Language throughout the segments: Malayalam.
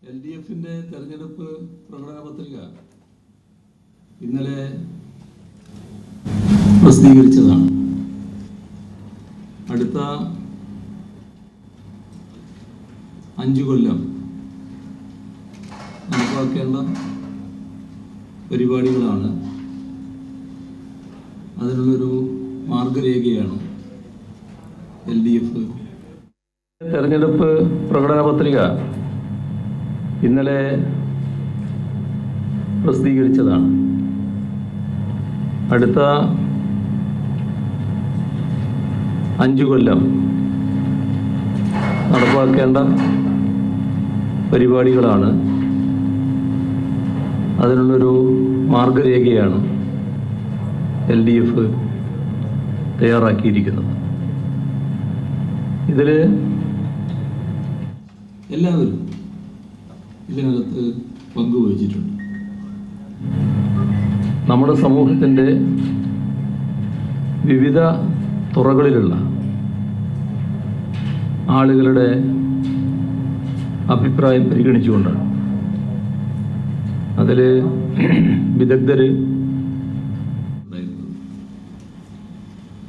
LDFിന്റെ തെരഞ്ഞെടുപ്പ് പ്രകടന പത്രിക ഇന്നലെ പ്രസിദ്ധീകരിച്ചതാണ്. അടുത്ത 5 കൊല്ലം നടപ്പാക്കേണ്ട പരിപാടികളാണ്, അതിനുള്ളൊരു മാർഗരേഖയാണ് LDF. തെരഞ്ഞെടുപ്പ് പ്രകടന പത്രിക ഇന്നലെ പ്രസിദ്ധീകരിച്ചതാണ്. അടുത്ത 5 കൊല്ലം നടപ്പാക്കേണ്ട പരിപാടികളാണ്, അതിനുള്ളൊരു മാർഗരേഖയാണ് LDF തയ്യാറാക്കിയിരിക്കുന്നത്. ഇതിൽ എല്ലാവരും ഇതിനകത്ത് പങ്കുവഹിച്ചിട്ടുണ്ട്. നമ്മുടെ സമൂഹത്തിൻ്റെ വിവിധ തുറകളിലുള്ള ആളുകളുടെ അഭിപ്രായം പരിഗണിച്ചുകൊണ്ടാണ്. അതിൽ വിദഗ്ധർ ഉണ്ടായിരുന്നത്.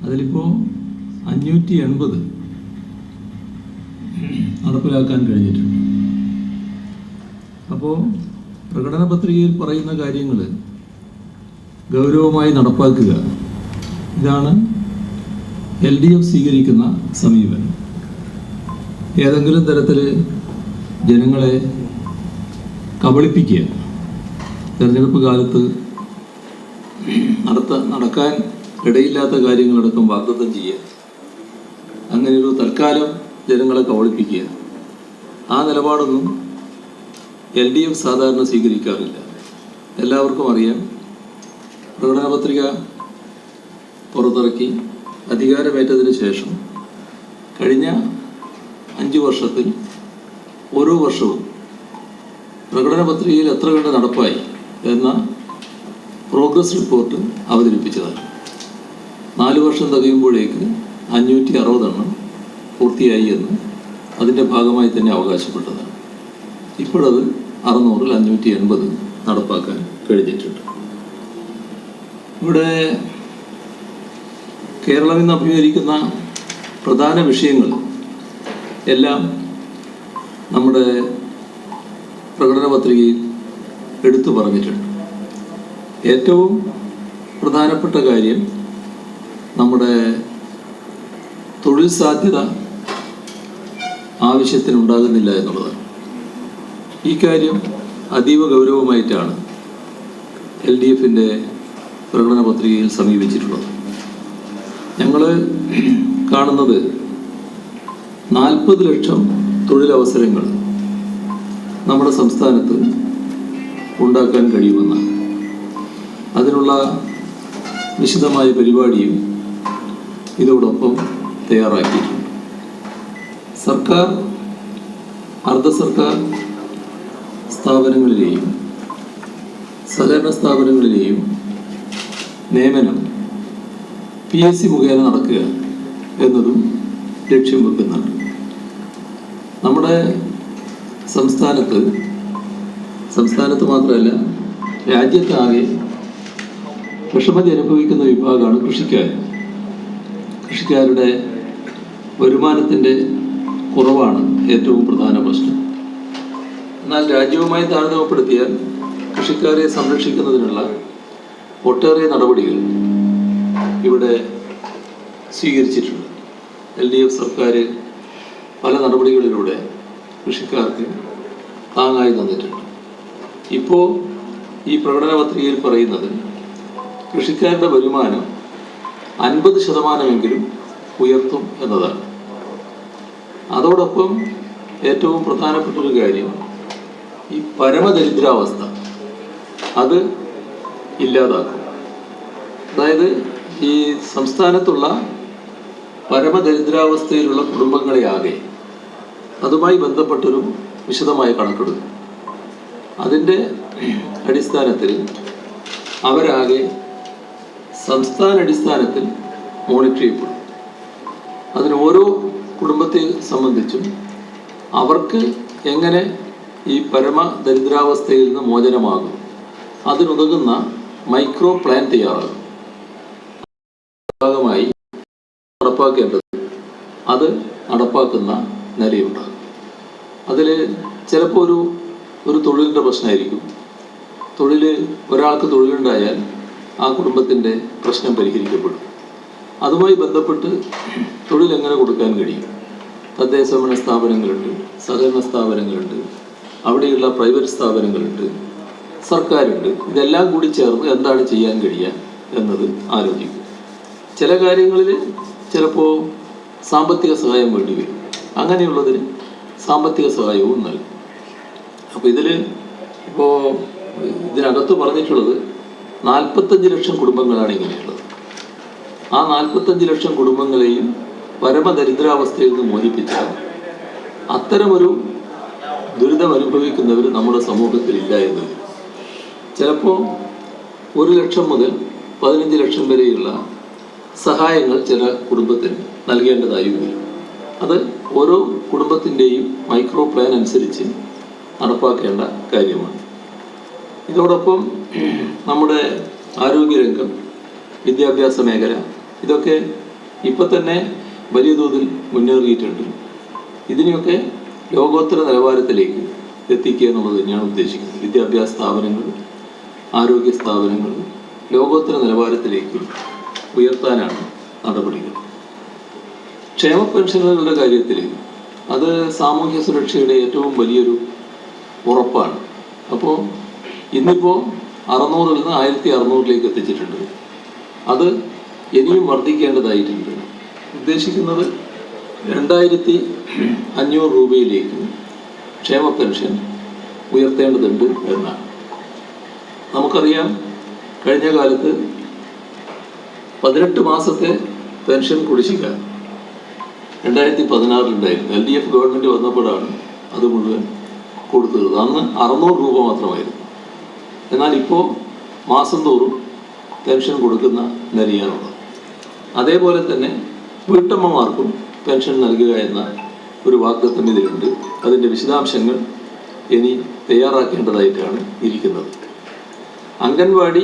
അതിലിപ്പോൾ 580 നടപ്പിലാക്കാൻ കഴിഞ്ഞിട്ടുണ്ട്. അപ്പോൾ പ്രകടന പത്രികയിൽ പറയുന്ന കാര്യങ്ങൾ ഗൗരവമായി നടപ്പാക്കുക, ഇതാണ് LDF സ്വീകരിക്കുന്ന സമീപനം. ഏതെങ്കിലും തരത്തിൽ ജനങ്ങളെ കബളിപ്പിക്കുക, തെരഞ്ഞെടുപ്പ് കാലത്ത് നടക്കാൻ ഇടയില്ലാത്ത കാര്യങ്ങളടക്കം വാഗ്ദത്തം ചെയ്യുക, അങ്ങനെയൊരു തൽക്കാലം ജനങ്ങളെ കബളിപ്പിക്കുക, ആ നിലപാടൊന്നും LDF സാധാരണ സ്വീകരിക്കാറില്ല. എല്ലാവർക്കും അറിയാം, പ്രകടന പത്രിക പുറത്തിറക്കി അധികാരമേറ്റതിന് ശേഷം കഴിഞ്ഞ 5 വർഷത്തിൽ ഓരോ വർഷവും പ്രകടന പത്രികയിൽ എത്ര കണ്ട് നടപ്പായി എന്ന പ്രോഗ്രസ് റിപ്പോർട്ട് അവതരിപ്പിച്ചതാണ്. 4 വർഷം തികയുമ്പോഴേക്ക് 560 എണ്ണം പൂർത്തിയായി എന്ന് അതിൻ്റെ ഭാഗമായി തന്നെ അവകാശപ്പെട്ടതാണ്. ഇപ്പോഴത് 600-ൽ 580 നടപ്പാക്കാൻ കഴിഞ്ഞിട്ടുണ്ട്. ഇവിടെ കേരളം ഇന്ന് അഭിമുഖീകരിക്കുന്ന പ്രധാന വിഷയങ്ങൾ എല്ലാം നമ്മുടെ പ്രകടന പത്രികയിൽ എടുത്തു പറഞ്ഞിട്ടുണ്ട്. ഏറ്റവും പ്രധാനപ്പെട്ട കാര്യം നമ്മുടെ തൊഴിൽ സാധ്യത ആവശ്യത്തിനുണ്ടാകുന്നില്ല എന്നുള്ളതാണ്. ഈ കാര്യം അതീവ ഗൗരവമായിട്ടാണ് LDFിൻ്റെ പ്രകടന പത്രികയിൽ സമീപിച്ചിട്ടുള്ളത്. ഞങ്ങൾ കാണുന്നത് 40 ലക്ഷം തൊഴിലവസരങ്ങൾ നമ്മുടെ സംസ്ഥാനത്ത് ഉണ്ടാക്കാൻ കഴിയുമെന്നാണ്. അതിനുള്ള വിശദമായ പരിപാടിയും ഇതോടൊപ്പം തയ്യാറാക്കിയിട്ടുണ്ട്. സർക്കാർ, അർദ്ധ സർക്കാർ സ്ഥാപനങ്ങളിലെയും സഹകരണ സ്ഥാപനങ്ങളിലെയും നിയമനം PSC മുഖേന നടക്കുക എന്നതും ലക്ഷ്യം വെക്കുന്നുണ്ട്. നമ്മുടെ സംസ്ഥാനത്ത് മാത്രമല്ല, രാജ്യത്താകെ വിഷമതി അനുഭവിക്കുന്ന വിഭാഗമാണ് കൃഷിക്കാർ. കൃഷിക്കാരുടെ വരുമാനത്തിൻ്റെ കുറവാണ് ഏറ്റവും പ്രധാന പ്രശ്നം. എന്നാൽ രാജ്യവുമായി താരതമ്യപ്പെടുത്തിയാൽ കൃഷിക്കാരെ സംരക്ഷിക്കുന്നതിനുള്ള ഒട്ടേറെ നടപടികൾ ഇവിടെ സ്വീകരിച്ചിട്ടുണ്ട്. LDF സർക്കാർ പല നടപടികളിലൂടെ കൃഷിക്കാർക്ക് താങ്ങായി തന്നിട്ടുണ്ട്. ഇപ്പോൾ ഈ പ്രകടന പത്രികയിൽ പറയുന്നത് കൃഷിക്കാരുടെ വരുമാനം 50% ഉയർത്തും എന്നതാണ്. അതോടൊപ്പം ഏറ്റവും പ്രധാനപ്പെട്ടൊരു കാര്യം, ഈ പരമദരിദ്രാവസ്ഥ അത് ഇല്ലാതാക്കും. അതായത് ഈ സംസ്ഥാനത്തുള്ള പരമദരിദ്രാവസ്ഥയിലുള്ള കുടുംബങ്ങളെ ആകെ അതുമായി ബന്ധപ്പെട്ടൊരു വിശദമായ കണക്കെടുക്കും. അതിൻ്റെ അടിസ്ഥാനത്തിൽ അവരാകെ സംസ്ഥാന അടിസ്ഥാനത്തിൽ മോണിറ്റർ ചെയ്യപ്പെടും. അതിന് ഓരോ കുടുംബത്തെ സംബന്ധിച്ചും അവർക്ക് എങ്ങനെ ഈ പരമദരിദ്രാവസ്ഥയിൽ നിന്ന് മോചനമാകും. അതിനുതകുന്ന മൈക്രോ പ്ലാൻ തയ്യാറാകും. ഭാഗമായി നടപ്പാക്കേണ്ടത് അത് നടപ്പാക്കുന്ന നിലയുണ്ടാകും. അതിൽ ചിലപ്പോൾ ഒരു തൊഴിലിൻ്റെ പ്രശ്നമായിരിക്കും. ഒരാൾക്ക് തൊഴിലുണ്ടായാൽ ആ കുടുംബത്തിൻ്റെ പ്രശ്നം പരിഹരിക്കപ്പെടും. അതുമായി ബന്ധപ്പെട്ട് തൊഴിൽ എങ്ങനെ കൊടുക്കാൻ കഴിയും? തദ്ദേശഭരണ സ്ഥാപനങ്ങളുണ്ട്, സഹകരണ സ്ഥാപനങ്ങളുണ്ട്, അവിടെയുള്ള പ്രൈവറ്റ് സ്ഥാപനങ്ങളുണ്ട്, സർക്കാരുണ്ട്. ഇതെല്ലാം കൂടി ചേർന്ന് എന്താണ് ചെയ്യാൻ കഴിയുക എന്നത് ആലോചിക്കും. ചില കാര്യങ്ങളിൽ ചിലപ്പോൾ സാമ്പത്തിക സഹായം വേണ്ടി വരും. അങ്ങനെയുള്ളതിന് സാമ്പത്തിക സഹായവും നൽകും. അപ്പോൾ ഇതിനകത്ത് പറഞ്ഞിട്ടുള്ളത് 45 ലക്ഷം കുടുംബങ്ങളാണ് ഇങ്ങനെയുള്ളത്. ആ 45 ലക്ഷം കുടുംബങ്ങളെയും പരമദരിദ്രാവസ്ഥയിൽ നിന്ന് മോചിപ്പിച്ചാൽ അത്തരമൊരു ദുരിതം അനുഭവിക്കുന്നവർ നമ്മുടെ സമൂഹത്തിലില്ല എന്നത്. ചിലപ്പോൾ 1 ലക്ഷം മുതൽ 15 ലക്ഷം വരെയുള്ള സഹായങ്ങൾ ചില കുടുംബത്തിന് നൽകേണ്ടതായി വരും. അത് ഓരോ കുടുംബത്തിൻ്റെയും മൈക്രോ പ്ലാൻ അനുസരിച്ച് നടപ്പാക്കേണ്ട കാര്യമാണ്. ഇതോടൊപ്പം നമ്മുടെ ആരോഗ്യരംഗം, വിദ്യാഭ്യാസ മേഖല, ഇതൊക്കെ ഇപ്പം തന്നെ വലിയ തോതിൽ മുന്നേറിയിട്ടുണ്ട്. ഇതിനെയൊക്കെ ലോകോത്തര നിലവാരത്തിലേക്ക് എത്തിക്കുക എന്നുള്ളത് തന്നെയാണ് ഉദ്ദേശിക്കുന്നത്. വിദ്യാഭ്യാസ സ്ഥാപനങ്ങൾ, ആരോഗ്യ സ്ഥാപനങ്ങൾ ലോകോത്തര നിലവാരത്തിലേക്ക് ഉയർത്താനാണ് നടപടികൾ. ക്ഷേമ പെൻഷനുകളുടെ കാര്യത്തിൽ അത് സാമൂഹ്യ സുരക്ഷയുടെ ഏറ്റവും വലിയൊരു ഉറപ്പാണ്. അപ്പോൾ ഇന്നിപ്പോൾ 600-ൽ നിന്ന് 1600-ലേക്ക് എത്തിച്ചിട്ടുണ്ട്. അത് ഇനിയും വർദ്ധിക്കേണ്ടതായിട്ടുണ്ട്. ഉദ്ദേശിക്കുന്നത് 2500 രൂപയിലേക്ക് ക്ഷേമ പെൻഷൻ ഉയർത്തേണ്ടതുണ്ട് എന്നാണ്. നമുക്കറിയാം, കഴിഞ്ഞ കാലത്ത് 18 മാസത്തെ പെൻഷൻ കുടിശ്ശിക 2016-ലുണ്ടായിരുന്നു. LDF ഗവൺമെൻറ് വന്നപ്പോഴാണ് അത് മുഴുവൻ കൊടുത്തത്. അന്ന് 600 രൂപ മാത്രമായിരുന്നു. എന്നാൽ ഇപ്പോൾ മാസം തോറും പെൻഷൻ കൊടുക്കുന്ന നിലയാണുള്ളത്. അതേപോലെ തന്നെ വീട്ടമ്മമാർക്കും പെൻഷൻ നൽകുക എന്ന ഒരു വാഗ്ദത്തം ഇതിലുണ്ട്. അതിൻ്റെ വിശദാംശങ്ങൾ ഇനി തയ്യാറാക്കേണ്ടതായിട്ടാണ് ഇരിക്കുന്നത്. അംഗൻവാടി,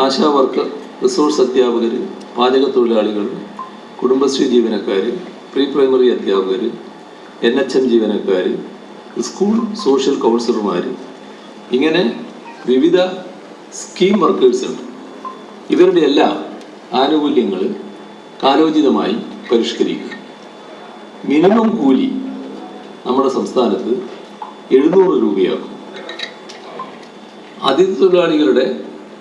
ആശാ വർക്കർ, റിസോഴ്സ് അധ്യാപകർ, പാചക തൊഴിലാളികൾ, കുടുംബശ്രീ ജീവനക്കാർ, പ്രീ പ്രൈമറി അധ്യാപകർ, NHM ജീവനക്കാർ, സ്കൂൾ സോഷ്യൽ കൗൺസിലർമാർ, ഇങ്ങനെ വിവിധ സ്കീം വർക്കേഴ്സ് ഉണ്ട്. ഇവരുടെ എല്ലാം ആനുകൂല്യങ്ങൾ കാലോചിതമായി പരിഷ്കരിക്കുക. മിനിമം കൂലി നമ്മുടെ സംസ്ഥാനത്ത് 700 രൂപയാക്കും. അതിഥി തൊഴിലാളികളുടെ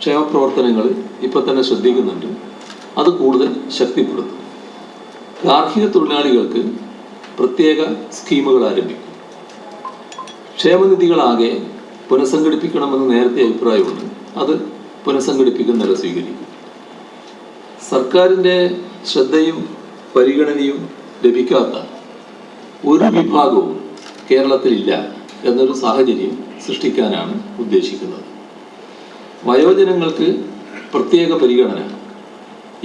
ക്ഷേമപ്രവർത്തനങ്ങൾ ഇപ്പം തന്നെ ശ്രദ്ധിക്കുന്നുണ്ട്. അത് കൂടുതൽ ശക്തിപ്പെടുത്തും. ഗാർഹിക തൊഴിലാളികൾക്ക് പ്രത്യേക സ്കീമുകൾ ആരംഭിക്കും. ക്ഷേമനിധികളാകെ പുനഃസംഘടിപ്പിക്കണമെന്ന് നേരത്തെ അഭിപ്രായമുണ്ട്. അത് പുനഃസംഘടിപ്പിക്കുന്ന നില സ്വീകരിക്കും. സർക്കാരിൻ്റെ ശ്രദ്ധയും പരിഗണനയും ലഭിക്കാത്ത ഒരു വിഭാഗവും കേരളത്തിലില്ല എന്നൊരു സാഹചര്യം സൃഷ്ടിക്കാനാണ് ഉദ്ദേശിക്കുന്നത്. വയോജനങ്ങൾക്ക് പ്രത്യേക പരിഗണന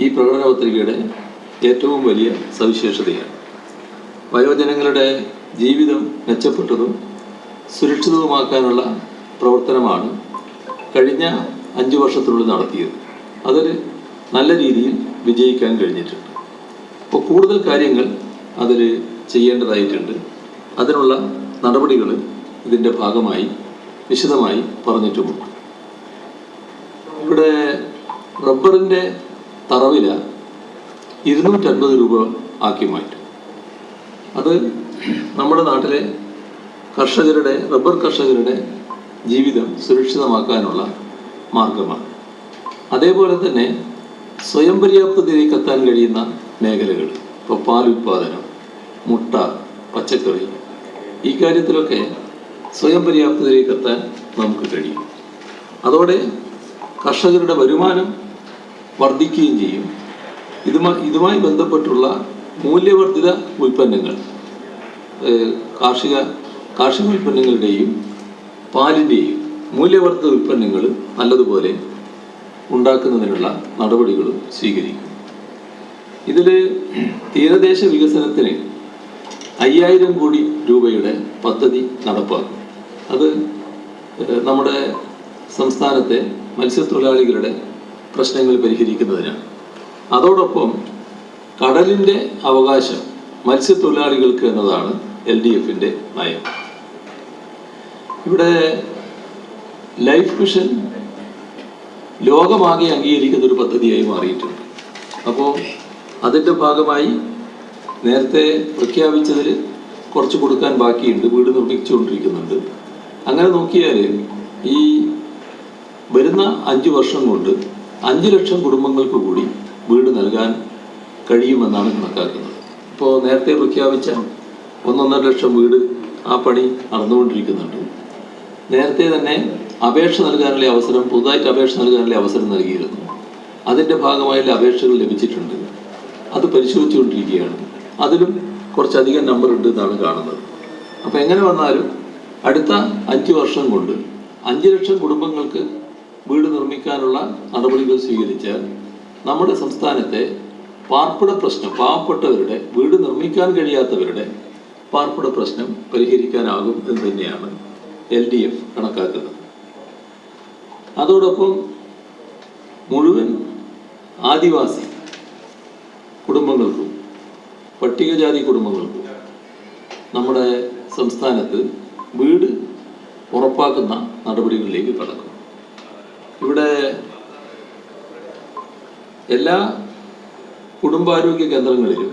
ഈ പ്രകടന പത്രികയുടെ ഏറ്റവും വലിയ സവിശേഷതയാണ്. വയോജനങ്ങളുടെ ജീവിതം മെച്ചപ്പെട്ടതും സുരക്ഷിതവുമാക്കാനുള്ള പ്രവർത്തനമാണ് കഴിഞ്ഞ 5 വർഷത്തിനുള്ളിൽ നടത്തിയത്. അതിൽ നല്ല രീതിയിൽ വിജയിക്കാൻ കഴിഞ്ഞിട്ടുണ്ട്. അപ്പോൾ കൂടുതൽ കാര്യങ്ങൾ അതിൽ ചെയ്യേണ്ടതായിട്ടുണ്ട്. അതിനുള്ള നടപടികൾ ഇതിൻ്റെ ഭാഗമായി വിശദമായി പറഞ്ഞിട്ടുമുണ്ട്. ഇവിടെ റബ്ബറിൻ്റെ തറവില 250 രൂപ ആക്കി മാറ്റും. അത് നമ്മുടെ നാട്ടിലെ റബ്ബർ കർഷകരുടെ ജീവിതം സുരക്ഷിതമാക്കാനുള്ള മാർഗമാണ്. അതേപോലെ തന്നെ സ്വയം പര്യാപ്തതയിലേക്ക് എത്താൻ കഴിയുന്ന മേഖലകൾ, ഇപ്പോൾ പാൽ ഉൽപ്പാദനം, മുട്ട, പച്ചക്കറി, ഈ കാര്യത്തിലൊക്കെ സ്വയം പര്യാപ്തതയിലേക്ക് എത്താൻ നമുക്ക് കഴിയും. അതോടെ കർഷകരുടെ വരുമാനം വർദ്ധിക്കുകയും ചെയ്യും. ഇതുമായി ബന്ധപ്പെട്ടുള്ള മൂല്യവർദ്ധിത ഉൽപ്പന്നങ്ങൾ, കാർഷിക ഉൽപ്പന്നങ്ങളുടെയും പാലിൻ്റെയും മൂല്യവർദ്ധിത ഉൽപ്പന്നങ്ങൾ നല്ലതുപോലെ ഉണ്ടാക്കുന്നതിനുള്ള നടപടികളും സ്വീകരിക്കും. ഇതിൽ തീരദേശ വികസനത്തിന് 5000 കോടി രൂപയുടെ പദ്ധതി നടപ്പാക്കും. അത് നമ്മുടെ സംസ്ഥാനത്തെ മത്സ്യത്തൊഴിലാളികളുടെ പ്രശ്നങ്ങൾ പരിഹരിക്കുന്നതിനാണ്. അതോടൊപ്പം കടലിൻ്റെ അവകാശം മത്സ്യത്തൊഴിലാളികൾക്ക് എന്നതാണ് LDFിൻ്റെ നയം. ഇവിടെ ലൈഫ് മിഷൻ ലോകമാകെ അംഗീകരിക്കുന്ന ഒരു പദ്ധതിയായി മാറിയിട്ടുണ്ട്. അപ്പോൾ അതിൻ്റെ ഭാഗമായി നേരത്തെ പ്രഖ്യാപിച്ചതിൽ കുറച്ച് കൊടുക്കാൻ ബാക്കിയുണ്ട്, വീട് നിർമ്മിച്ചുകൊണ്ടിരിക്കുന്നുണ്ട്. അങ്ങനെ നോക്കിയാൽ ഈ വരുന്ന 5 വർഷം കൊണ്ട് 5 ലക്ഷം കുടുംബങ്ങൾക്ക് കൂടി വീട് നൽകാൻ കഴിയുമെന്നാണ് കണക്കാക്കുന്നത്. ഇപ്പോൾ നേരത്തെ പ്രഖ്യാപിച്ച 1.5 ലക്ഷം വീട് ആ പണി നടന്നുകൊണ്ടിരിക്കുന്നുണ്ട്. നേരത്തെ തന്നെ അപേക്ഷ നൽകാനുള്ള അവസരം, പുതുതായിട്ട് അപേക്ഷ നൽകാനുള്ള അവസരം നൽകിയിരുന്നു. അതിൻ്റെ ഭാഗമായുള്ള അപേക്ഷകൾ ലഭിച്ചിട്ടുണ്ട്. അത് പരിശോധിച്ചുകൊണ്ടിരിക്കുകയാണ്. അതിലും കുറച്ചധികം നമ്പർ ഉണ്ട് എന്നാണ് കാണുന്നത്. അപ്പോൾ എങ്ങനെ വന്നാലും അടുത്ത 5 വർഷം കൊണ്ട് 5 ലക്ഷം കുടുംബങ്ങൾക്ക് വീട് നിർമ്മിക്കാനുള്ള നടപടികൾ സ്വീകരിച്ചാൽ നമ്മുടെ സംസ്ഥാനത്തെ പാർപ്പിട പ്രശ്നം, പാവപ്പെട്ടവരുടെ വീട് നിർമ്മിക്കാൻ കഴിയാത്തവരുടെ പാർപ്പിട പ്രശ്നം പരിഹരിക്കാനാകും എന്ന് തന്നെയാണ് LDF കണക്കാക്കുന്നത്. അതോടൊപ്പം മുഴുവൻ ആദിവാസി കുടുംബങ്ങൾക്കും പട്ടികജാതി കുടുംബങ്ങൾക്കും നമ്മുടെ സംസ്ഥാനത്ത് വീട് ഉറപ്പാക്കുന്ന നടപടികളിലേക്ക് കടക്കും. ഇവിടെ എല്ലാ കുടുംബാരോഗ്യ കേന്ദ്രങ്ങളിലും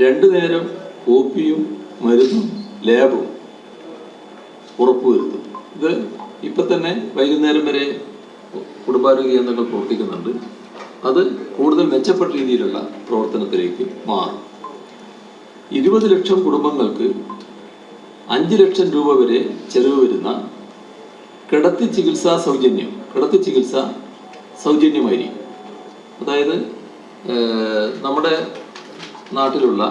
2 നേരം OPയും മരുന്നും ലാബും ഉറപ്പുവരുത്തും. ഇത് ഇപ്പം തന്നെ വൈകുന്നേരം വരെ കുടുംബാരോഗ്യ കേന്ദ്രങ്ങൾ പ്രവർത്തിക്കുന്നുണ്ട്. അത് കൂടുതൽ മെച്ചപ്പെട്ട രീതിയിലുള്ള പ്രവർത്തനത്തിലേക്ക് മാറും. 20 ലക്ഷം കുടുംബങ്ങൾക്ക് 5 ലക്ഷം രൂപ വരെ ചെലവ് വരുന്ന കിടത്തി ചികിത്സ സൗജന്യമായിരിക്കും. അതായത് നമ്മുടെ നാട്ടിലുള്ള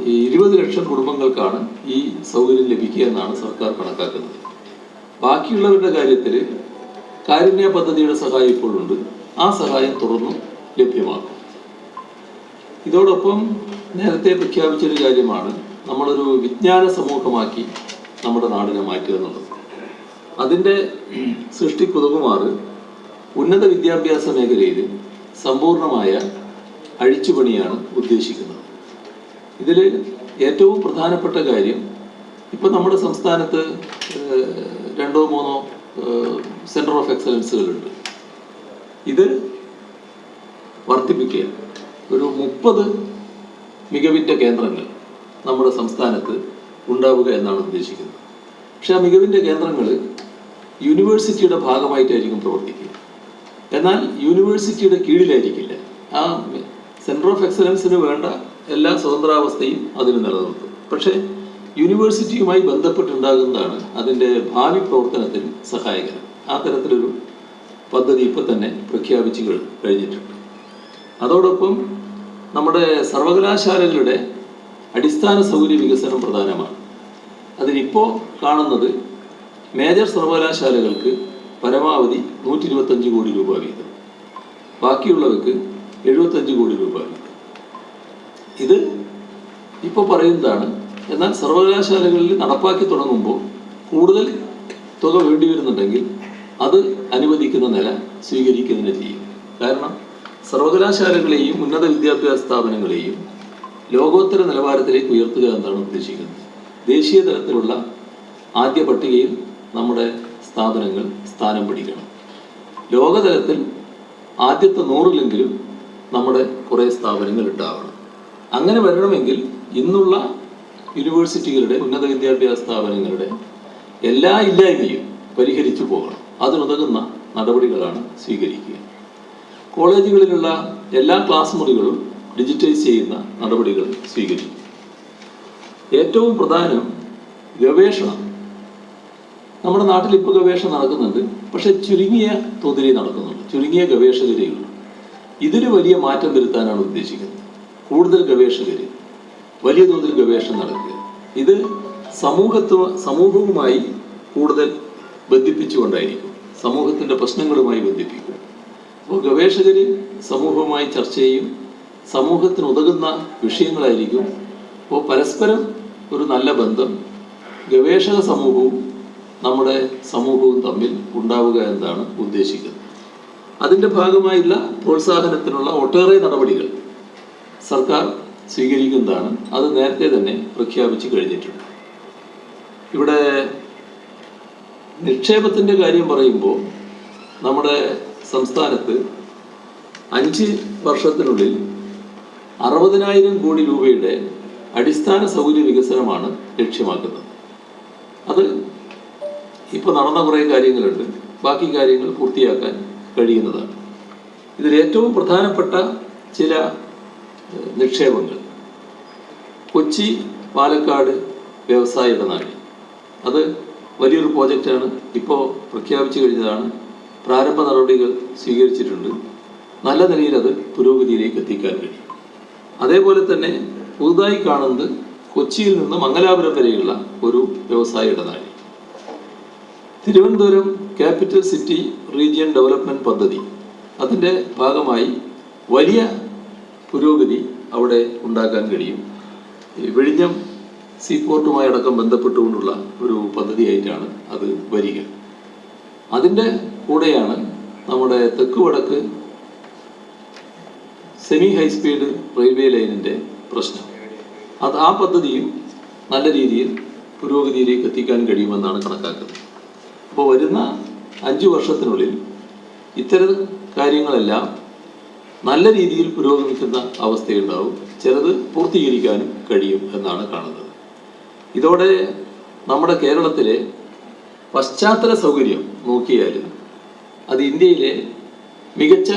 20 ലക്ഷം കുടുംബങ്ങൾക്കാണ് ഈ സൗകര്യം ലഭിക്കുക എന്നാണ് സർക്കാർ കണക്കാക്കുന്നത്. ബാക്കിയുള്ളവരുടെ കാര്യത്തിൽ കാരുണ്യ പദ്ധതിയുടെ സഹായം ഇപ്പോഴുണ്ട്. ആ സഹായം തുടർന്നും ലഭ്യമാകും. ഇതോടൊപ്പം നേരത്തെ പ്രഖ്യാപിച്ചൊരു കാര്യമാണ് നമ്മളൊരു വിജ്ഞാന സമൂഹമാക്കി നമ്മുടെ നാടിനെ മാറ്റുക എന്നുള്ളത്. അതിൻ്റെ സൃഷ്ടിക്കുതകുമാറ് ഉന്നത വിദ്യാഭ്യാസ മേഖലയിൽ സമ്പൂർണമായ അഴിച്ചുപണിയാണ് ഉദ്ദേശിക്കുന്നത്. ഇതിൽ ഏറ്റവും പ്രധാനപ്പെട്ട കാര്യം, ഇപ്പം നമ്മുടെ സംസ്ഥാനത്ത് 2-3 സെൻറ്റർ ഓഫ് എക്സലൻസുകളുണ്ട്. ഇത് വർദ്ധിപ്പിക്കുക, ഒരു 30 മികവിൻ്റെ കേന്ദ്രങ്ങൾ നമ്മുടെ സംസ്ഥാനത്ത് ഉണ്ടാവുക എന്നാണ് ഉദ്ദേശിക്കുന്നത്. പക്ഷെ ആ മികവിൻ്റെ കേന്ദ്രങ്ങൾ യൂണിവേഴ്സിറ്റിയുടെ ഭാഗമായിട്ടായിരിക്കും പ്രവർത്തിക്കുക. എന്നാൽ യൂണിവേഴ്സിറ്റിയുടെ കീഴിലായിരിക്കില്ല. ആ സെൻറ്റർ ഓഫ് എക്സലൻസിന് വേണ്ട എല്ലാ സ്വതന്ത്രാവസ്ഥയും അതിന് നിലനിർത്തും. പക്ഷേ യൂണിവേഴ്സിറ്റിയുമായി ബന്ധപ്പെട്ടുണ്ടാകുന്നതാണ് അതിൻ്റെ ഭാവി പ്രവർത്തനത്തിന് സഹായകരം. ആ തരത്തിലൊരു പദ്ധതി ഇപ്പോൾ തന്നെ പ്രഖ്യാപിച്ചു കഴിഞ്ഞിട്ടുണ്ട്. അതോടൊപ്പം നമ്മുടെ സർവകലാശാലകളുടെ അടിസ്ഥാന സൗകര്യ വികസനം പ്രധാനമാണ്. അതിനിപ്പോൾ കാണുന്നത് മേജർ സർവകലാശാലകൾക്ക് പരമാവധി 125 കോടി രൂപ വീതം, ബാക്കിയുള്ളവർക്ക് 75 കോടി രൂപ വീതം. ഇത് ഇപ്പോൾ പറയുന്നതാണ്. എന്നാൽ സർവകലാശാലകളിൽ നടപ്പാക്കി തുടങ്ങുമ്പോൾ കൂടുതൽ തുക വേണ്ടി വരുന്നുണ്ടെങ്കിൽ അത് അനുവദിക്കുന്ന നില സ്വീകരിക്കുന്നതിന് ചെയ്യും. കാരണം സർവകലാശാലകളെയും ഉന്നത വിദ്യാഭ്യാസ സ്ഥാപനങ്ങളെയും ലോകോത്തര നിലവാരത്തിലേക്ക് ഉയർത്തുക എന്നാണ് ഉദ്ദേശിക്കുന്നത്. ദേശീയ തലത്തിലുള്ള ആദ്യ പട്ടികയിൽ നമ്മുടെ സ്ഥാപനങ്ങൾ സ്ഥാനം പിടിക്കണം. ലോകതലത്തിൽ ആദ്യത്തെ 100-ലെങ്കിലും നമ്മുടെ കുറേ സ്ഥാപനങ്ങൾ ഉണ്ടാവണം. അങ്ങനെ വരണമെങ്കിൽ ഇന്നുള്ള യൂണിവേഴ്സിറ്റികളുടെ, ഉന്നത വിദ്യാഭ്യാസ സ്ഥാപനങ്ങളുടെ എല്ലാ ഇല്ലായ്മയും പരിഹരിച്ചു പോകണം. അതിനുതകുന്ന നടപടികളാണ് സ്വീകരിക്കുക. കോളേജുകളിലുള്ള എല്ലാ ക്ലാസ് മുറികളും ഡിജിറ്റൈസ് ചെയ്യുന്ന നടപടികൾ സ്വീകരിക്കും. ഏറ്റവും പ്രധാനം ഗവേഷണം. നമ്മുടെ നാട്ടിൽ ഇപ്പോൾ ഗവേഷണം നടക്കുന്നുണ്ട്, പക്ഷെ ചുരുങ്ങിയ തോതിലേ നടക്കുന്നുള്ളൂ, ചുരുങ്ങിയ ഗവേഷകരേ ഉള്ളൂ. ഇതിന് വലിയ മാറ്റം വരുത്താനാണ് ഉദ്ദേശിക്കുന്നത്. കൂടുതൽ ഗവേഷകർ, വലിയ തോതിൽ ഗവേഷണം നടക്കുക. ഇത് സമൂഹവുമായി കൂടുതൽ ബന്ധിപ്പിച്ചുകൊണ്ടായിരിക്കും, സമൂഹത്തിൻ്റെ പ്രശ്നങ്ങളുമായി ബന്ധിപ്പിക്കും. അപ്പോൾ ഗവേഷകർ സമൂഹവുമായി ചർച്ച ചെയ്യും, സമൂഹത്തിന് ഉതകുന്ന വിഷയങ്ങളായിരിക്കും. അപ്പോൾ പരസ്പരം ഒരു നല്ല ബന്ധം ഗവേഷക സമൂഹവും നമ്മുടെ സമൂഹവും തമ്മിൽ ഉണ്ടാവുക എന്നതാണ് ഉദ്ദേശിക്കുന്നത്. അതിൻ്റെ ഭാഗമായുള്ള പ്രോത്സാഹനത്തിനുള്ള ഒട്ടേറെ നടപടികൾ സർക്കാർ സ്വീകരിക്കുന്നതാണ്. അത് നേരത്തെ തന്നെ പ്രഖ്യാപിച്ചു കഴിഞ്ഞിട്ടുണ്ട്. ഇവിടെ നിക്ഷേപത്തിൻ്റെ കാര്യം പറയുമ്പോൾ നമ്മുടെ സംസ്ഥാനത്ത് 5 വർഷത്തിനുള്ളിൽ 60,000 കോടി രൂപയുടെ അടിസ്ഥാന സൗകര്യ വികസനമാണ് ലക്ഷ്യമാക്കുന്നത്. അത് ഇപ്പോൾ നടന്ന കുറേ കാര്യങ്ങളുണ്ട്, ബാക്കി കാര്യങ്ങൾ പൂർത്തിയാക്കാൻ കഴിയുന്നതാണ്. ഇതിൽ ഏറ്റവും പ്രധാനപ്പെട്ട ചില നിക്ഷേപങ്ങൾ കൊച്ചി പാലക്കാട് വ്യവസായ ഇടനാഴി. അത് വലിയൊരു പ്രോജക്റ്റാണ്, ഇപ്പോൾ പ്രഖ്യാപിച്ചു കഴിഞ്ഞതാണ്. പ്രാരംഭ നടപടികൾ സ്വീകരിച്ചിട്ടുണ്ട്. നല്ല നിലയിൽ അത് പുരോഗതിയിലേക്ക് എത്തിക്കാൻ കഴിയും. അതേപോലെ തന്നെ പുതുതായി കാണുന്നത് കൊച്ചിയിൽ നിന്ന് മംഗലാപുരം വരെയുള്ള ഒരു വ്യവസായ ഇടനാഴി. Thiruvananthapuram capital city region development പദ്ധതി, അതിൻ്റെ ഭാഗമായി വലിയ പുരോഗതി അവിടെ ഉണ്ടാക്കാൻ കഴിയും. വിഴിഞ്ഞം സീപോർട്ടുമായി അടക്കം ബന്ധപ്പെട്ടുകൊണ്ടുള്ള ഒരു പദ്ധതിയായിട്ടാണ് അത് വരിക. അതിൻ്റെ കൂടെയാണ് നമ്മുടെ തെക്ക് വടക്ക് സെമി ഹൈസ്പീഡ് റെയിൽവേ ലൈനിൻ്റെ പ്രശ്നം. ആ പദ്ധതിയും നല്ല രീതിയിൽ പുരോഗതിയിലേക്ക് എത്തിക്കാൻ കഴിയുമെന്നാണ് കണക്കാക്കുന്നത്. അപ്പോൾ വരുന്ന 5 വർഷത്തിനുള്ളിൽ ഇത്തരം കാര്യങ്ങളെല്ലാം നല്ല രീതിയിൽ പുരോഗമിക്കുന്ന അവസ്ഥയുണ്ടാവും. ചിലത് പൂർത്തീകരിക്കാനും കഴിയും എന്നാണ് കാണുന്നത്. ഇതോടെ നമ്മുടെ കേരളത്തിലെ പശ്ചാത്തല സൗകര്യം നോക്കിയാൽ അത് ഇന്ത്യയിലെ മികച്ച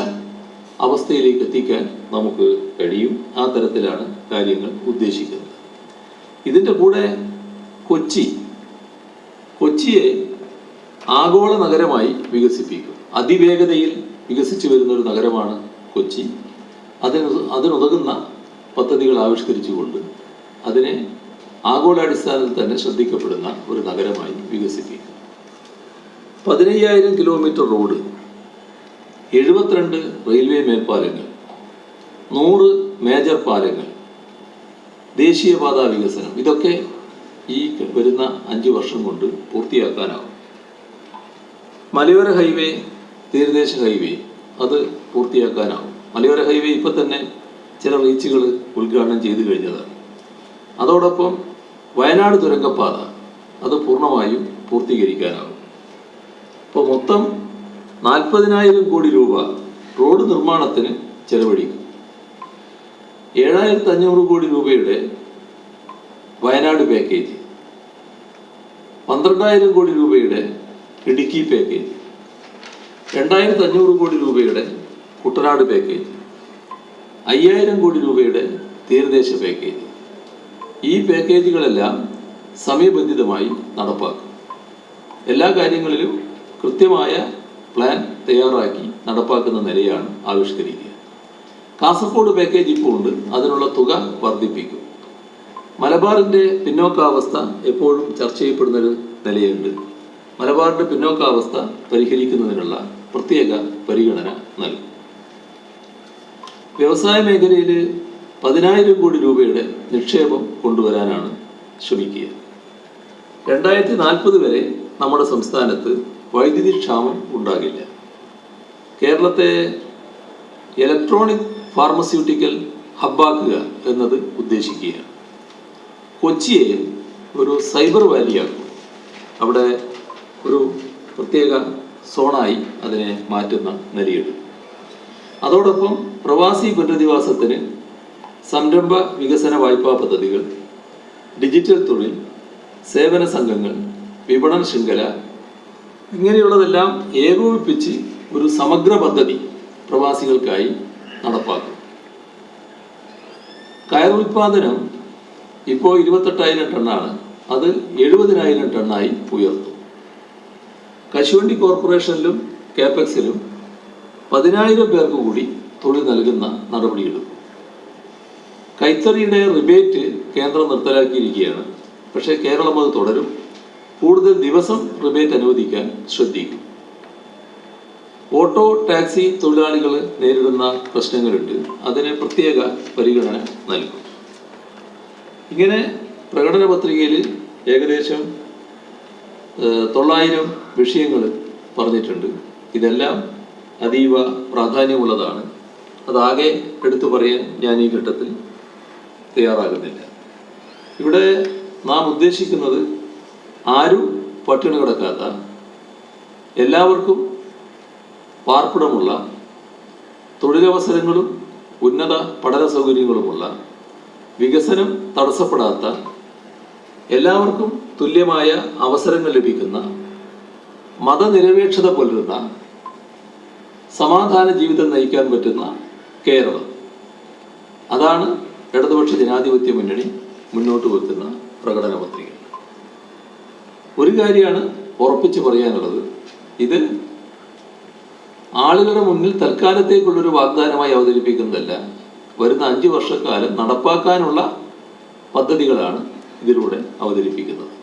അവസ്ഥയിലേക്ക് എത്തിക്കാൻ നമുക്ക് കഴിയും. ആ തരത്തിലാണ് കാര്യങ്ങൾ ഉദ്ദേശിക്കുന്നത്. ഇതിൻ്റെ കൂടെ കൊച്ചിയെ ആഗോള നഗരമായി വികസിപ്പിക്കും. അതിവേഗതയിൽ വികസിച്ചു വരുന്ന ഒരു നഗരമാണ് കൊച്ചി. അതിനുതകുന്ന പദ്ധതികൾ ആവിഷ്കരിച്ചുകൊണ്ട് അതിനെ ആഗോളാടിസ്ഥാനത്തിൽ തന്നെ ശ്രദ്ധിക്കപ്പെടുന്ന ഒരു നഗരമായി വികസിപ്പിക്കും. 15,000 കിലോമീറ്റർ റോഡ്, 72 റെയിൽവേ മേൽപ്പാലങ്ങൾ, 100 മേജർ പാലങ്ങൾ, ദേശീയപാത വികസനം, ഇതൊക്കെ ഈ വരുന്ന 5 വർഷം കൊണ്ട് പൂർത്തിയാക്കാനാവും. മലയോര ഹൈവേ, തീരദേശ ഹൈവേ, അത് പൂർത്തിയാക്കാനാവും. മലയോര ഹൈവേ ഇപ്പം തന്നെ ചില റീച്ചുകൾ ഉദ്ഘാടനം ചെയ്തു കഴിഞ്ഞതാണ്. അതോടൊപ്പം വയനാട് തുരങ്കപ്പാത, അത് പൂർണ്ണമായും പൂർത്തീകരിക്കാനാവും. ഇപ്പോൾ മൊത്തം 40,000 കോടി രൂപ റോഡ് നിർമ്മാണത്തിന് ചെലവഴിക്കും. 7,500 കോടി രൂപയുടെ വയനാട് പാക്കേജ്, 12,000 കോടി രൂപയുടെ ഇടുക്കി പാക്കേജ്, 2,500 കോടി രൂപയുടെ കുട്ടനാട് പാക്കേജ്, 5,000 കോടി രൂപയുടെ തീരദേശ പാക്കേജ്. ഈ പാക്കേജുകളെല്ലാം സമയബന്ധിതമായി നടപ്പാക്കും. എല്ലാ കാര്യങ്ങളിലും കൃത്യമായ പ്ലാൻ തയ്യാറാക്കി നടപ്പാക്കുന്ന നിലയാണ് ആവിഷ്കരിക്കുക. കാസർഗോഡ് പാക്കേജ് ഇപ്പോൾ ഉണ്ട്, അതിനുള്ള തുക വർദ്ധിപ്പിക്കും. മലബാറിൻ്റെ പിന്നോക്കാവസ്ഥ എപ്പോഴും ചർച്ച ചെയ്യപ്പെടുന്നൊരു നിലയുണ്ട്. മലബാറിൻ്റെ പിന്നോക്കാവസ്ഥ പരിഹരിക്കുന്നതിനുള്ള പ്രത്യേക പരിഗണന നൽകും. വ്യവസായ മേഖലയിൽ 10,000 കോടി രൂപയുടെ നിക്ഷേപം കൊണ്ടുവരാനാണ് ശ്രമിക്കുക. 2040 വരെ നമ്മുടെ സംസ്ഥാനത്ത് വൈദ്യുതി ക്ഷാമം ഉണ്ടാകില്ല. കേരളത്തെ ഇലക്ട്രോണിക് ഫാർമസ്യൂട്ടിക്കൽ ഹബ്ബാക്കുക എന്നത് ഉദ്ദേശിക്കുകയാണ്. കൊച്ചിയെ ഒരു സൈബർ വാലിയാക്കും. അവിടെ ഒരു പ്രത്യേക സോണായി അതിനെ മാറ്റുന്ന നിലയെടുക്കും. അതോടൊപ്പം പ്രവാസി പുനരധിവാസത്തിന് സംരംഭ വികസന വായ്പാ പദ്ധതികൾ, ഡിജിറ്റൽ തൊഴിൽ, സേവന സംഘങ്ങൾ, വിപണന ശൃംഖല, ഇങ്ങനെയുള്ളതെല്ലാം ഏകോപിപ്പിച്ച് ഒരു സമഗ്ര പദ്ധതി പ്രവാസികൾക്കായി നടപ്പാക്കും. കയർ ഉൽപാദനം ഇപ്പോൾ 28,000 ടണ്ണാണ്, അത് 70,000 ടണ്ണായി ഉയർത്തും. കശുവണ്ടി കോർപ്പറേഷനിലും കാപെക്സിലും 10,000 പേർക്ക് കൂടി തൊഴിൽ നൽകുന്ന നടപടിയെടുക്കും. കൈത്തറിയുടെ റിബേറ്റ് കേന്ദ്രം നിർത്തലാക്കിയിരിക്കുകയാണ്. പക്ഷേ കേരളം അത് തുടരും. കൂടുതൽ ദിവസം റിബേറ്റ് അനുവദിക്കാൻ ശ്രദ്ധിക്കും. ഓട്ടോ ടാക്സി തൊഴിലാളികൾ നേരിടുന്ന പ്രശ്നങ്ങളുണ്ട്, അതിന് പ്രത്യേക പരിഗണന നൽകും. ഇങ്ങനെ പ്രകടന പത്രികയിൽ ഏകദേശം 900 വിഷയങ്ങൾ പറഞ്ഞിട്ടുണ്ട്. ഇതെല്ലാം അതീവ പ്രാധാന്യമുള്ളതാണ്. അതാകെ എടുത്തു പറയാൻ ഞാൻ ഈ ഘട്ടത്തിൽ തയ്യാറാകുന്നില്ല. ഇവിടെ നാം ഉദ്ദേശിക്കുന്നത് ആരും പട്ടിണി കിടക്കാത്ത, എല്ലാവർക്കും പാർപ്പിടമുള്ള, തൊഴിലവസരങ്ങളും ഉന്നത പഠന സൗകര്യങ്ങളുമുള്ള, വികസനം തടസ്സപ്പെടാത്ത, എല്ലാവർക്കും തുല്യമായ അവസരങ്ങൾ ലഭിക്കുന്ന, മതനിരപേക്ഷത പുലരുന്ന, സമാധാന ജീവിതം നയിക്കാൻ പറ്റുന്ന കേരളം. അതാണ് ഇടതുപക്ഷ ജനാധിപത്യ മുന്നണി മുന്നോട്ട് വെക്കുന്ന പ്രകടന പത്രിക. ഒരു കാര്യമാണ് ഉറപ്പിച്ച് പറയാനുള്ളത്, ഇത് ആളുകളുടെ മുന്നിൽ തൽക്കാലത്തേക്കുള്ളൊരു വാഗ്ദാനമായി അവതരിപ്പിക്കുന്നതല്ല. വരുന്ന 5 വർഷക്കാലം നടപ്പാക്കാനുള്ള പദ്ധതികളാണ് ഇതിലൂടെ അവതരിപ്പിക്കുന്നത്.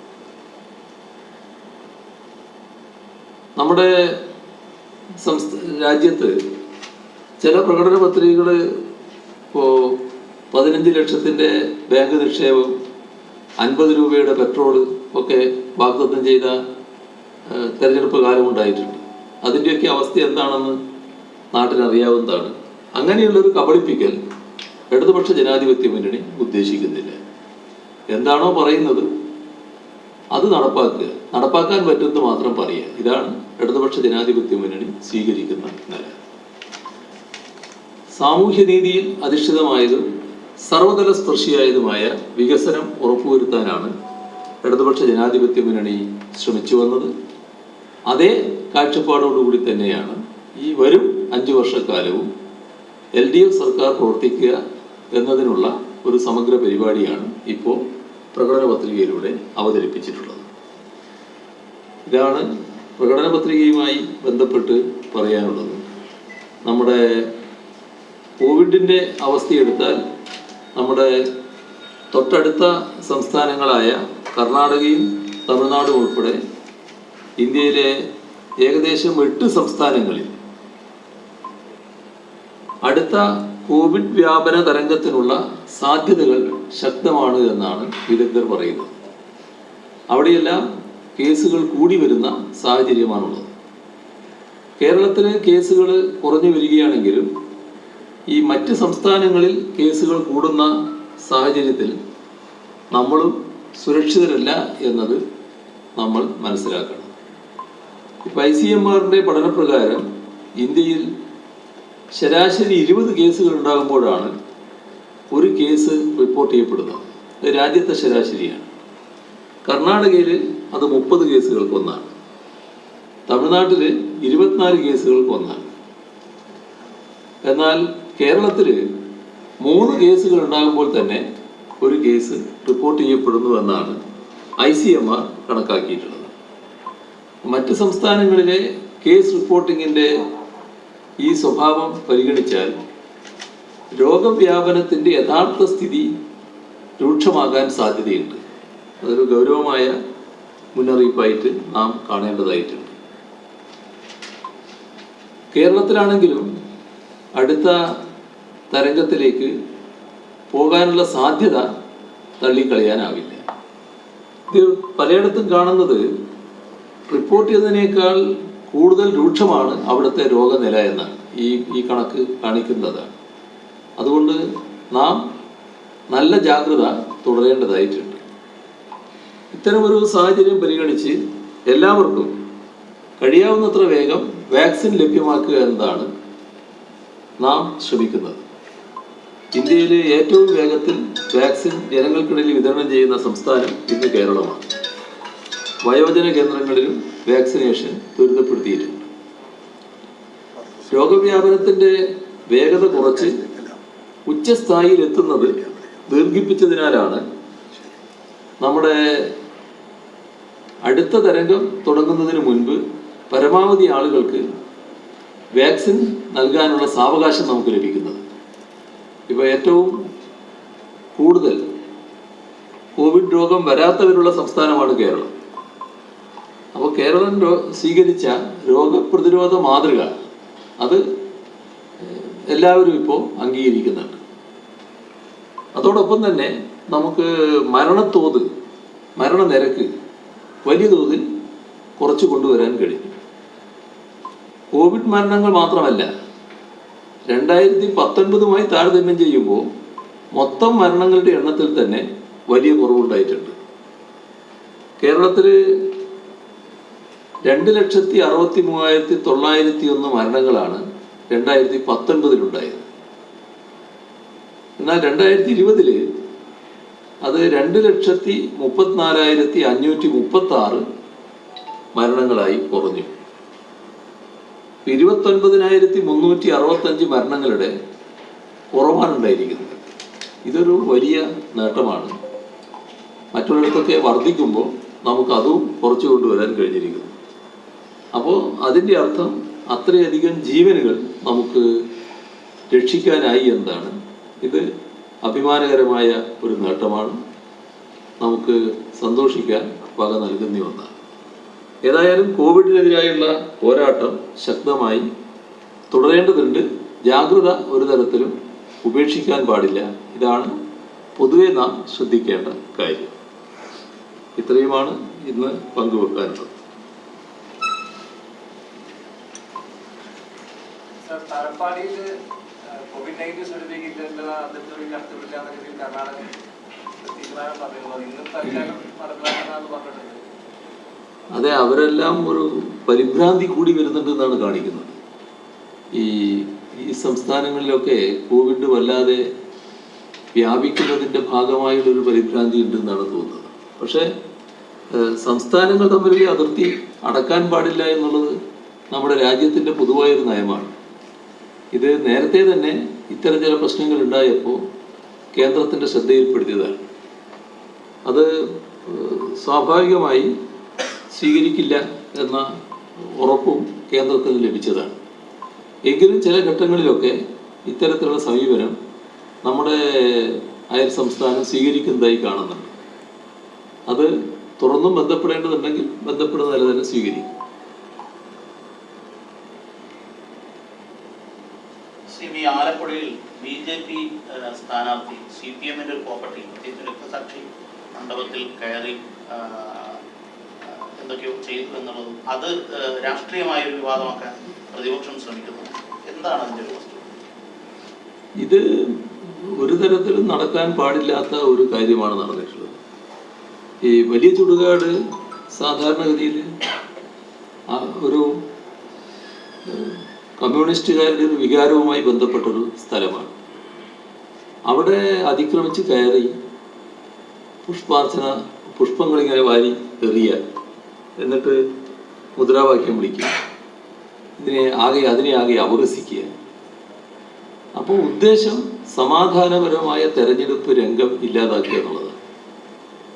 നമ്മുടെ രാജ്യത്ത് ചില പ്രകടന പത്രികകൾ ഇപ്പോൾ 15 ലക്ഷത്തിൻ്റെ ബാങ്ക് നിക്ഷേപം, 50 രൂപയുടെ പെട്രോൾ ഒക്കെ വാഗ്ദത്തം ചെയ്ത തെരഞ്ഞെടുപ്പ് കാലമുണ്ടായിട്ടുണ്ട്. അതിൻ്റെയൊക്കെ അവസ്ഥ എന്താണെന്ന് നാട്ടിനറിയാവുന്നതാണ്. അങ്ങനെയുള്ളൊരു കബളിപ്പിക്കൽ ഇടതുപക്ഷ ജനാധിപത്യ മുന്നണി ഉദ്ദേശിക്കുന്നില്ല. എന്താണോ പറയുന്നത് അത് നടപ്പാക്കുക, നടപ്പാക്കാൻ പറ്റുന്നത് മാത്രം പറയുക. ഇതാണ് ഇടതുപക്ഷ ജനാധിപത്യ മുന്നണി സ്വീകരിക്കുന്ന നില. സാമൂഹ്യനീതിയിൽ അധിഷ്ഠിതമായതും സർവതല സ്പർശിയായതുമായ വികസനം ഉറപ്പുവരുത്താനാണ് ഇടതുപക്ഷ ജനാധിപത്യ മുന്നണി ശ്രമിച്ചു വന്നത്. അതേ കാഴ്ചപ്പാടോടുകൂടി തന്നെയാണ് ഈ വരും 5 വർഷക്കാലവും LDF സർക്കാർ പ്രവർത്തിക്കുക എന്നതിനുള്ള ഒരു സമഗ്ര പരിപാടിയാണ് ഇപ്പോൾ പ്രകടന പത്രികയിലൂടെ അവതരിപ്പിച്ചിട്ടുള്ളത്. ഇതാണ് പ്രകടന പത്രികയുമായി ബന്ധപ്പെട്ട് പറയാനുള്ളത്. നമ്മുടെ കോവിഡിൻ്റെ അവസ്ഥയെടുത്താൽ നമ്മുടെ തൊട്ടടുത്ത സംസ്ഥാനങ്ങളായ കർണാടകയും തമിഴ്നാടും ഉൾപ്പെടെ ഇന്ത്യയിലെ ഏകദേശം 8 സംസ്ഥാനങ്ങളിൽ അടുത്ത കോവിഡ് വ്യാപന തരംഗത്തിനുള്ള സാധ്യതകൾ ശക്തമാണ് എന്നാണ് വിദഗ്ധർ പറയുന്നത്. അവിടെയെല്ലാം കേസുകൾ കൂടി വരുന്ന സാഹചര്യമാണുള്ളത്. കേരളത്തിലെ കേസുകൾ കുറഞ്ഞു വരികയാണെങ്കിലും ഈ മറ്റ് സംസ്ഥാനങ്ങളിൽ കേസുകൾ കൂടുന്ന സാഹചര്യത്തിൽ നമ്മളും സുരക്ഷിതരല്ല എന്നത് നമ്മൾ മനസ്സിലാക്കണം. ഇപ്പം ICMR-ന്റെ പഠനപ്രകാരം ഇന്ത്യയിൽ ശരാശരി 20 കേസുകൾ ഉണ്ടാകുമ്പോഴാണ് ഒരു കേസ് റിപ്പോർട്ട് ചെയ്യപ്പെടുന്നത്. ഇത് രാജ്യത്തെ ശരാശരിയാണ്. കർണാടകയിൽ അത് 30 കേസുകൾക്ക് ഒന്നാണ്. തമിഴ്നാട്ടിൽ 24 കേസുകൾക്ക് ഒന്നാണ്. എന്നാൽ കേരളത്തിൽ 3 കേസുകൾ ഉണ്ടാകുമ്പോൾ തന്നെ ഒരു കേസ് റിപ്പോർട്ട് ചെയ്യപ്പെടുന്നു എന്നാണ് ICMR കണക്കാക്കിയിട്ടുള്ളത്. മറ്റ് സംസ്ഥാനങ്ങളിലെ കേസ് റിപ്പോർട്ടിങ്ങിൻ്റെ ഈ സ്വഭാവം പരിഗണിച്ചാൽ രോഗവ്യാപനത്തിൻ്റെ യഥാർത്ഥ സ്ഥിതി രൂക്ഷമാകാൻ സാധ്യതയുണ്ട്. അതൊരു ഗൗരവമായ മുന്നറിയിപ്പായിട്ട് നാം കാണേണ്ടതായിട്ടുണ്ട്. കേരളത്തിലാണെങ്കിലും അടുത്ത തരംഗത്തിലേക്ക് പോകാനുള്ള സാധ്യത തള്ളിക്കളയാനാവില്ല. ഇത് പലയിടത്തും കാണുന്നത് റിപ്പോർട്ട് ചെയ്തതിനേക്കാൾ കൂടുതൽ രൂക്ഷമാണ് അവിടുത്തെ രോഗനില എന്നാണ് ഈ കണക്ക് കാണിക്കുന്നതാണ്. അതുകൊണ്ട് നാം നല്ല ജാഗ്രത തുടരേണ്ടതായിട്ടുണ്ട്. ഇത്തരമൊരു സാഹചര്യം പരിഗണിച്ച് എല്ലാവർക്കും കഴിയാവുന്നത്ര വേഗം വാക്സിൻ ലഭ്യമാക്കുക എന്നതാണ് നാം ശ്രമിക്കുന്നത്. ഇന്ത്യയിലെ ഏറ്റവും വേഗത്തിൽ വാക്സിൻ ജനങ്ങൾക്കിടയിൽ വിതരണം ചെയ്യുന്ന സംസ്ഥാനം ഇന്ന് കേരളമാണ്. വയോജന കേന്ദ്രങ്ങളിലും വാക്സിനേഷൻ ത്വരിതപ്പെടുത്തിയിട്ടുണ്ട്. രോഗവ്യാപനത്തിൻ്റെ വേഗത കുറച്ച് ഉച്ചസ്ഥായിയിൽ എത്തുന്നത് ദീർഘിപ്പിച്ചതിനാലാണ് നമ്മുടെ അടുത്ത തരംഗം തുടങ്ങുന്നതിന് മുൻപ് പരമാവധി ആളുകൾക്ക് വാക്സിൻ നൽകാനുള്ള സാവകാശം നമുക്ക് ലഭിക്കുന്നത്. ഇപ്പോൾ ഏറ്റവും കൂടുതൽ കോവിഡ് രോഗം വരാത്തവരുള്ള സംസ്ഥാനമാണ് കേരളം. അപ്പോൾ കേരളം സ്വീകരിച്ച രോഗപ്രതിരോധ മാതൃക അത് എല്ലാവരും ഇപ്പോൾ അംഗീകരിക്കുന്നുണ്ട്. അതോടൊപ്പം തന്നെ നമുക്ക് മരണനിരക്ക് വലിയ തോതിൽ കുറച്ച് കൊണ്ടുവരാൻ കഴിഞ്ഞു. കോവിഡ് മരണങ്ങൾ മാത്രമല്ല, 2019 താരതമ്യം ചെയ്യുമ്പോൾ മൊത്തം മരണങ്ങളുടെ എണ്ണത്തിൽ തന്നെ വലിയ കുറവുണ്ടായിട്ടുണ്ട്. കേരളത്തിൽ 2,63,901 മരണങ്ങളാണ് 2019 എന്നാൽ 2020 അത് 2,34,536 മരണങ്ങളായി കുറഞ്ഞു. 29,365 മരണങ്ങളുടെ കുറവാണ് ഉണ്ടായിരിക്കുന്നത്. ഇതൊരു വലിയ നേട്ടമാണ്. മറ്റുള്ളിടത്തൊക്കെ വർദ്ധിക്കുമ്പോൾ നമുക്കതും കുറച്ചു കൊണ്ടുവരാൻ കഴിഞ്ഞിരിക്കുന്നു. അപ്പോൾ അതിൻ്റെ അർത്ഥം അത്രയധികം ജീവനുകൾ നമുക്ക് രക്ഷിക്കാനായി എന്നതാണ്. ഇത് അഭിമാനകരമായ ഒരു നേട്ടമാണ്, നമുക്ക് സന്തോഷിക്കാൻ വക നൽകുന്ന ഒന്നാണ്. ഏതായാലും കോവിഡിനെതിരായുള്ള പോരാട്ടം ശക്തമായി തുടരേണ്ടതുണ്ട്. ജാഗ്രത ഒരു തരത്തിലും ഉപേക്ഷിക്കാൻ പാടില്ല. ഇതാണ് പൊതുവെ നാം ശ്രദ്ധിക്കേണ്ട കാര്യം. ഇത്രയുമാണ് ഇന്ന് പങ്കുവെക്കാനുള്ളത്. അതെ, അവരെല്ലാം ഒരു പരിഭ്രാന്തി കൂടി വരുന്നുണ്ട് എന്നാണ് കാണിക്കുന്നത്. ഈ സംസ്ഥാനങ്ങളിലൊക്കെ കോവിഡ് വല്ലാതെ വ്യാപിക്കുന്നതിൻ്റെ ഭാഗമായുള്ളൊരു പരിഭ്രാന്തി ഉണ്ടെന്നാണ് തോന്നുന്നത്. പക്ഷേ സംസ്ഥാനങ്ങൾ തമ്മിലുള്ള അതിർത്തി അടക്കാൻ പാടില്ല എന്നുള്ളത് നമ്മുടെ രാജ്യത്തിൻ്റെ പൊതുവായൊരു നയമാണ്. ഇത് നേരത്തെ തന്നെ ഇത്തരം ചില പ്രശ്നങ്ങൾ ഉണ്ടായപ്പോൾ കേന്ദ്രത്തിൻ്റെ ശ്രദ്ധയിൽപ്പെടുത്തിയതാണ്. അത് സ്വാഭാവികമായി സ്വീകരിക്കില്ല എന്ന ഉറപ്പും കേന്ദ്രത്തിന് ലഭിച്ചതാണ്. എങ്കിലും ചില ഘട്ടങ്ങളിലൊക്കെ ഇത്തരത്തിലുള്ള സമീപനം നമ്മുടെ അയൽ സംസ്ഥാനം സ്വീകരിക്കുന്നതായി കാണുന്നുണ്ട്. അത് തുറന്നും ബന്ധപ്പെടേണ്ടതുണ്ടെങ്കിൽ ബന്ധപ്പെടുന്ന നില തന്നെ സ്വീകരിക്കും. ആലപ്പുഴയിൽ BJP സ്ഥാനാർത്ഥി CPM-ന്റെ ഒരു പ്രോപ്പർട്ടി രക്തസാക്ഷി മണ്ഡപത്തിൽ കയറി എന്തൊക്കെയോ ചെയ്തു എന്നുള്ളതും അത് രാഷ്ട്രീയമായ ഒരു വിവാദമാക്കാൻ പ്രതിപക്ഷം ശ്രമിക്കുന്നു. എന്താണ് അതിൻ്റെ ഒരു വസ്തുത? ഇത് ഒരു തരത്തിലും നടക്കാൻ പാടില്ലാത്ത ഒരു കാര്യമാണ് നടന്നിട്ടുള്ളത്. ഈ വലിയ ചുടുകാട് സാധാരണഗതിയിൽ ഒരു കമ്മ്യൂണിസ്റ്റുകാരുടെ ഒരു വികാരവുമായി ബന്ധപ്പെട്ടൊരു സ്ഥലമാണ്. അവിടെ അതിക്രമിച്ച് കയറി പുഷ്പങ്ങളിങ്ങനെ വാരി എറിയുക, എന്നിട്ട് മുദ്രാവാക്യം വിളിക്കുക, അതിനെ ആകെ അപഹസിക്കുക. അപ്പോൾ ഉദ്ദേശം സമാധാനപരമായ തെരഞ്ഞെടുപ്പ് രംഗം ഇല്ലാതാക്കുക എന്നുള്ളതാണ്.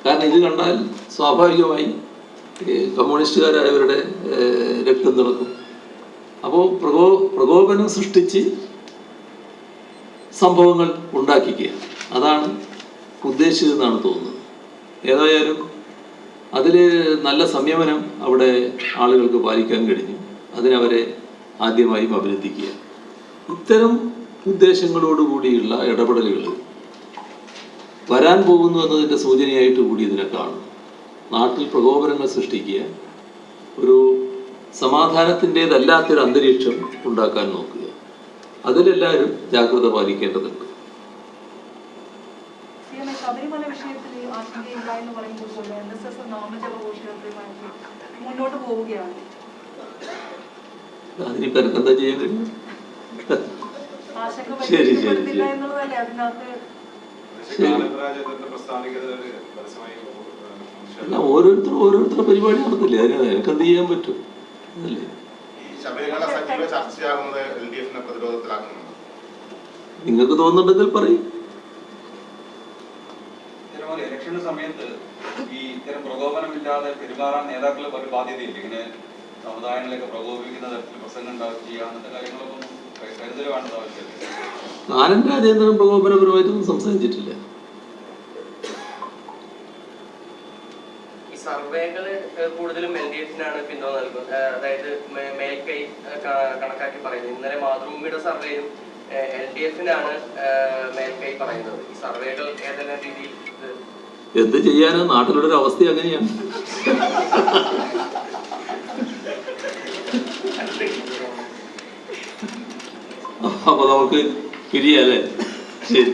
കാരണം ഇത് കണ്ടാൽ സ്വാഭാവികമായി കമ്മ്യൂണിസ്റ്റുകാരായവരുടെ രക്തം തിളക്കും. അപ്പോൾ പ്രകോപനം സൃഷ്ടിച്ച് സംഭവങ്ങൾ ഉണ്ടാക്കിക്കുക, അതാണ് ഉദ്ദേശിച്ചതെന്നാണ് തോന്നുന്നത്. ഏതായാലും അതിൽ നല്ല സംയമനം അവിടെ ആളുകൾക്ക് പാലിക്കാൻ കഴിഞ്ഞു. അതിനവരെ ആദ്യമായും അഭിനന്ദിക്കുക. ഇത്തരം ഉദ്ദേശങ്ങളോടുകൂടിയുള്ള ഇടപെടലുകൾ വരാൻ പോകുന്നു എന്നതിൻ്റെ സൂചനയായിട്ട് കൂടി ഇതിനെ കാണും. നാട്ടിൽ പ്രകോപനങ്ങൾ സൃഷ്ടിക്കുക, ഒരു സമാധാനത്തിൻ്റെതല്ലാത്തൊരു അന്തരീക്ഷം ഉണ്ടാക്കാൻ നോക്കുക, അതിലെല്ലാവരും ജാഗ്രത പാലിക്കേണ്ടതുണ്ട്. ശബരിമല വിഷയത്തിൽ ആശങ്കയുണ്ടായെന്ന് പറയുമ്പോൾ പോലെ NSS നാമജപ ഘോഷയാത്രയുമായിട്ട് മുന്നോട്ട് പോവുകയാണ്. അതിനിപ്പോ എന്താ ചെയ്യാൻ കഴിയും? ശരി ശരി ശരി. അല്ല, ഓരോരുത്തരുടെ പരിപാടി നടത്തില്ലേ, അതിന് എനിക്കെന്ത് ചെയ്യാൻ പറ്റും? അതല്ലേ നിങ്ങൾക്ക് തോന്നുന്നുണ്ടെങ്കിൽ പറയും. ഇലക്ഷന്റെ സമയത്ത് ഈ ഇത്തരം പ്രകോപനമില്ലാതെ പെരുമാറാൻ നേതാക്കളെ ഒരു ബാധ്യതയില്ല. ഇങ്ങനെ സമുദായങ്ങളെയൊക്കെ പ്രകോപിക്കുന്ന തരത്തിൽ പ്രസംഗം ഉണ്ടാക്കുക അങ്ങനത്തെ കാര്യങ്ങളൊന്നും കരുതൽ വേണ്ടത് ആവശ്യമില്ല. കാനൻ രാജേന്ദ്രൻ പ്രകോപനപരമായിട്ടൊന്നും സംസാരിച്ചിട്ടില്ല. സർവേകള് കൂടുതലും LDF-നാണ് പിന്തുണ നൽകുന്നത്, അതായത് മേൽക്കൈ കണക്കാക്കി പറയുന്നത്. ഇന്നലെ മാതൃഭൂമിയുടെ സർവേയും LDF-നാണ് മേൽക്കൈ പറയുന്നത്. ഈ സർവേകൾ ഏതെല്ലാം രീതിയിൽ എന്ത് ചെയ്യാനോ, നാട്ടിലുള്ള ഒരു അവസ്ഥ അങ്ങനെയാണ്. അപ്പൊ നമുക്ക് പിരിയല്ലേ? ശരി.